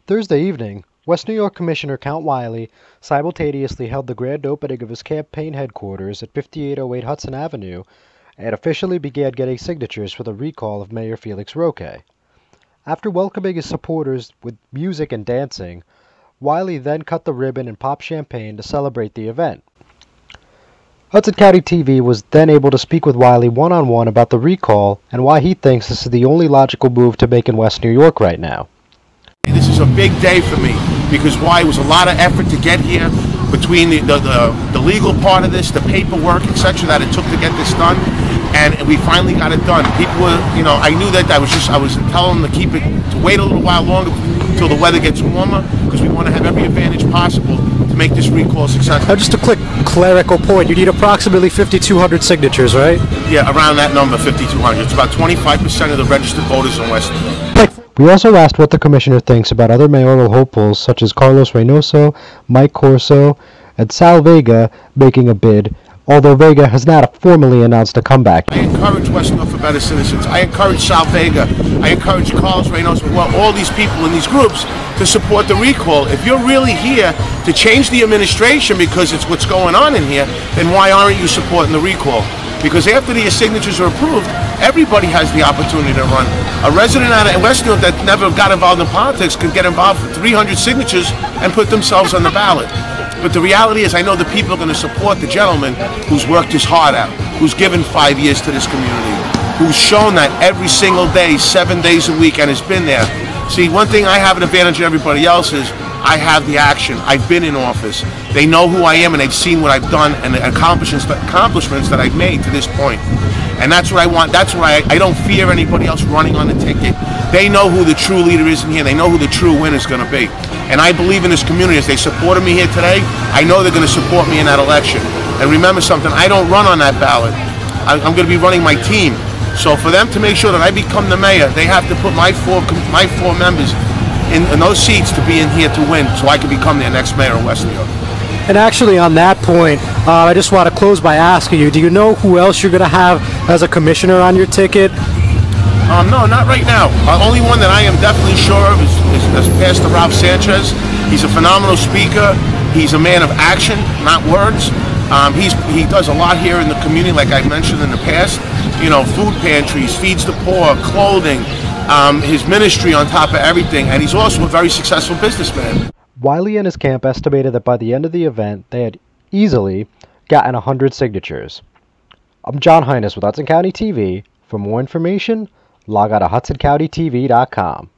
Thursday evening, West New York Commissioner Count Wiley simultaneously held the grand opening of his campaign headquarters at 5808 Hudson Avenue and officially began getting signatures for the recall of Mayor Felix Roque. After welcoming his supporters with music and dancing, Wiley then cut the ribbon and popped champagne to celebrate the event. Hudson County TV was then able to speak with Wiley one-on-one about the recall and why he thinks this is the only logical move to make in West New York right now. This is a big day for me because why? It was a lot of effort to get here between the legal part of this, the paperwork, etc. that it took to get this done, and we finally got it done. People were, I knew that I was telling them to wait a little while longer until the weather gets warmer because we want to have every advantage possible to make this recall successful. Now, just a quick clerical point, you need approximately 5,200 signatures, right? Yeah, around that number, 5,200. It's about 25% of the registered voters in West New York. We also asked what the commissioner thinks about other mayoral hopefuls such as Carlos Reynoso, Mike Corso, and Sal Vega making a bid, although Vega has not formally announced a comeback. I encourage West New York for Better Citizens. I encourage Sal Vega. I encourage Carlos Reynoso, all these people in these groups to support the recall. If you're really here to change the administration because it's what's going on in here, then why aren't you supporting the recall? Because after the signatures are approved, everybody has the opportunity to run. A resident out of West New York that never got involved in politics could get involved for 300 signatures and put themselves on the ballot. But the reality is I know the people are going to support the gentleman who's worked his heart out, who's given 5 years to this community, who's shown that every single day, 7 days a week, and has been there. See, one thing I have an advantage of everybody else is I have the action. I've been in office. They know who I am and they've seen what I've done and the accomplishments that I've made to this point. And that's what I want. That's why I don't fear anybody else running on the ticket. They know who the true leader is in here. They know who the true winner is going to be. And I believe in this community. As they supported me here today, I know they're going to support me in that election. And remember something, I don't run on that ballot. I'm going to be running my team. So for them to make sure that I become the mayor, they have to put my four members in those seats to be in here to win so I can become their next mayor of West New York. And actually on that point, I just want to close by asking you, do you know who else you're going to have as a commissioner on your ticket? No, not right now. Only one that I am definitely sure of is Pastor Ralph Sanchez. He's a phenomenal speaker. He's a man of action, not words. He does a lot here in the community, like I mentioned in the past. Food pantries, feeds the poor, clothing, his ministry on top of everything, and he's also a very successful businessman. Wiley and his camp estimated that by the end of the event, they had easily gotten 100 signatures. I'm John Hines with Hudson County TV. For more information, log on to HudsonCountyTV.com.